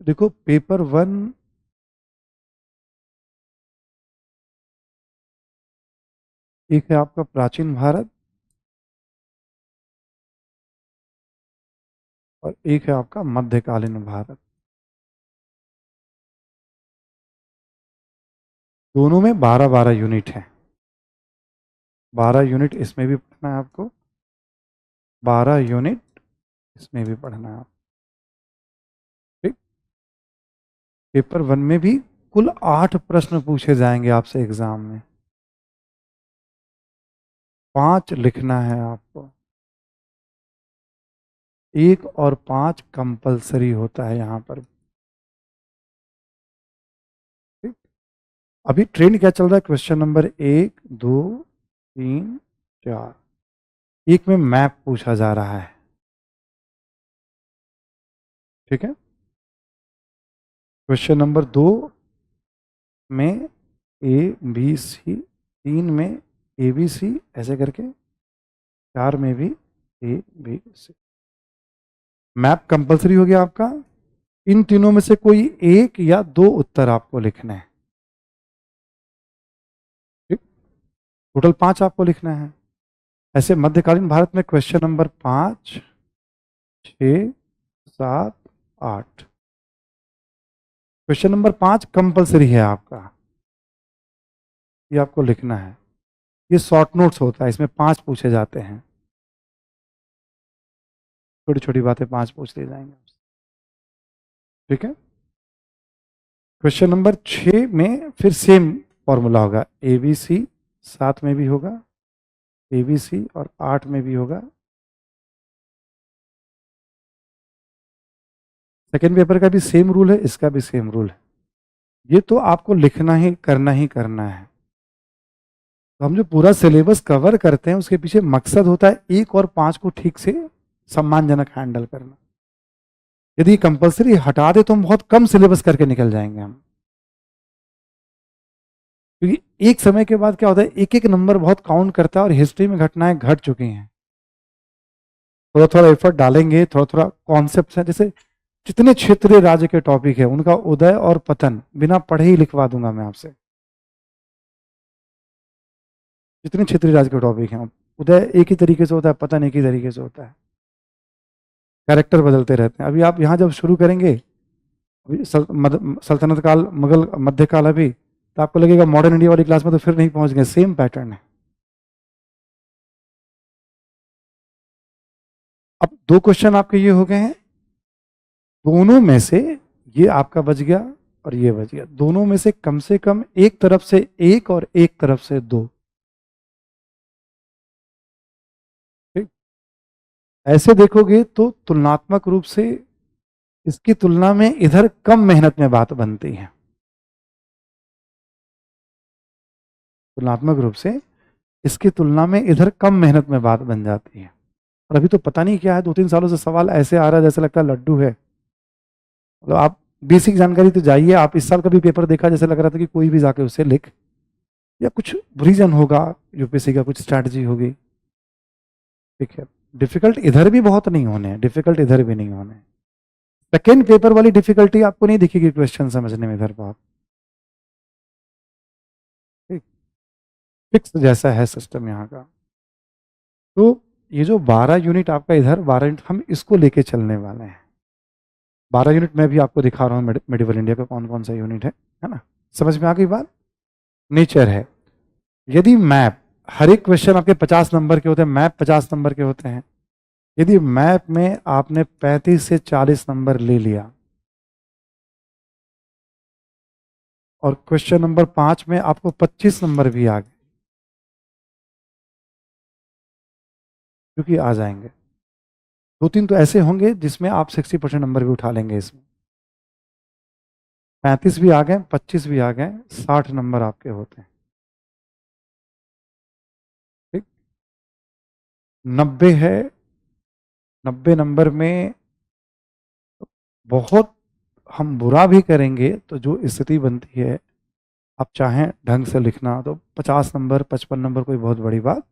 देखो पेपर 1 एक है आपका प्राचीन भारत और एक है आपका मध्यकालीन भारत। दोनों में 12-12 यूनिट है। 12 यूनिट इसमें भी पढ़ना है आपको, 12 यूनिट इसमें भी पढ़ना है आपको। ठीक। पेपर 1 में भी कुल 8 प्रश्न पूछे जाएंगे आपसे एग्जाम में, 5 लिखना है आपको। 1 और 5 कंपलसरी होता है यहाँ पर। ठीक। अभी ट्रेंड क्या चल रहा है, क्वेश्चन नंबर 1, 2, 3, 4, एक में मैप पूछा जा रहा है। ठीक है। क्वेश्चन नंबर 2 में ए बी सी, 3 में ए बी सी ऐसे करके, 4 में भी A B C. Map compulsory हो गया आपका। इन तीनों में से कोई एक या दो उत्तर आपको लिखने हैं। ठीक। टोटल 5 आपको लिखना है। ऐसे मध्यकालीन भारत में question number 5, 6, 7, 8। Question number 5 compulsory है आपका, ये आपको लिखना है। ये शॉर्ट नोट्स होता है, इसमें 5 पूछे जाते हैं। छोटी छोटी बातें 5 पूछ ली जाएंगे। ठीक है। क्वेश्चन नंबर 6 में फिर सेम फॉर्मूला होगा, ए बी सी 7 में भी होगा, ए बी सी और 8 में भी होगा। सेकेंड पेपर का भी सेम रूल है, इसका भी सेम रूल है। ये तो आपको लिखना ही करना है। तो हम जो पूरा सिलेबस कवर करते हैं उसके पीछे मकसद होता है 1 और 5 को ठीक से सम्मानजनक हैंडल करना। यदि कंपलसरी हटा दे तो हम बहुत कम सिलेबस करके निकल जाएंगे हम, क्योंकि एक समय के बाद क्या होता है, एक एक नंबर बहुत काउंट करता है और हिस्ट्री में घटनाएं घट चुकी हैं। थोड़ा थोड़ा एफर्ट डालेंगे, थोड़ा थोड़ा कॉन्सेप्ट है। जैसे जितने क्षेत्रीय राज्य के टॉपिक है उनका उदय और पतन बिना पढ़े ही लिखवा दूंगा मैं आपसे। जितने क्षेत्रीय राज्य के टॉपिक हैं, उदय एक ही तरीके से होता है, पतन एक ही तरीके से होता है, कैरेक्टर बदलते रहते हैं। अभी आप यहाँ जब शुरू करेंगे, अभी सल्तनत काल, मुगल, मध्यकाल, अभी तो आपको लगेगा मॉडर्न इंडिया वाली क्लास में तो फिर नहीं पहुंच गए, सेम पैटर्न है। अब 2 क्वेश्चन आपके ये हो गए हैं, दोनों में से ये आपका बच गया और ये बच गया। दोनों में से कम एक तरफ से 1 और एक तरफ से 2। ठीक। ऐसे देखोगे तो तुलनात्मक रूप से इसकी तुलना में इधर कम मेहनत में बात बनती है। तुलनात्मक रूप से इसकी तुलना में इधर कम मेहनत में बात बन जाती है। और अभी तो पता नहीं क्या है, 2-3 सालों से सवाल ऐसे आ रहा है जैसे लगता है लड्डू है। मतलब आप बेसिक जानकारी तो जाइए, आप इस साल का भी पेपर देखा, जैसे लग रहा था कि कोई भी जाके उससे लिख, या कुछ रीजन होगा, यूपीएससी का कुछ स्ट्रैटेजी होगी। ठीक है। डिफिकल्ट इधर भी बहुत नहीं होने, डिफिकल्ट इधर भी नहीं होने। सेकेंड पेपर वाली डिफिकल्टी आपको नहीं दिखेगी क्वेश्चन समझने में इधर बहुत। ठीक। फिक्स जैसा है सिस्टम यहाँ का। तो ये जो 12 यूनिट आपका इधर, 12 यूनिट हम इसको लेके चलने वाले हैं। 12 यूनिट में भी आपको दिखा रहा हूँ मेडिवल इंडिया का कौन कौन सा यूनिट है ना। समझ में आ गई बात। नेचर है, यदि मैप, हर एक क्वेश्चन आपके 50 नंबर के होते हैं, मैप 50 नंबर के होते हैं। यदि मैप में आपने 35 से 40 नंबर ले लिया और क्वेश्चन नंबर 5 में आपको 25 नंबर भी आ गए, क्योंकि आ जाएंगे 2-3 तो ऐसे होंगे जिसमें आप 60% नंबर भी उठा लेंगे। इसमें 35 भी आ गए, 25 भी आ गए, 60 नंबर आपके होते हैं। ठीक। 90 है, 90 नंबर में बहुत हम बुरा भी करेंगे तो जो स्थिति बनती है, आप चाहें ढंग से लिखना तो 50 नंबर 55 नंबर कोई बहुत बड़ी बात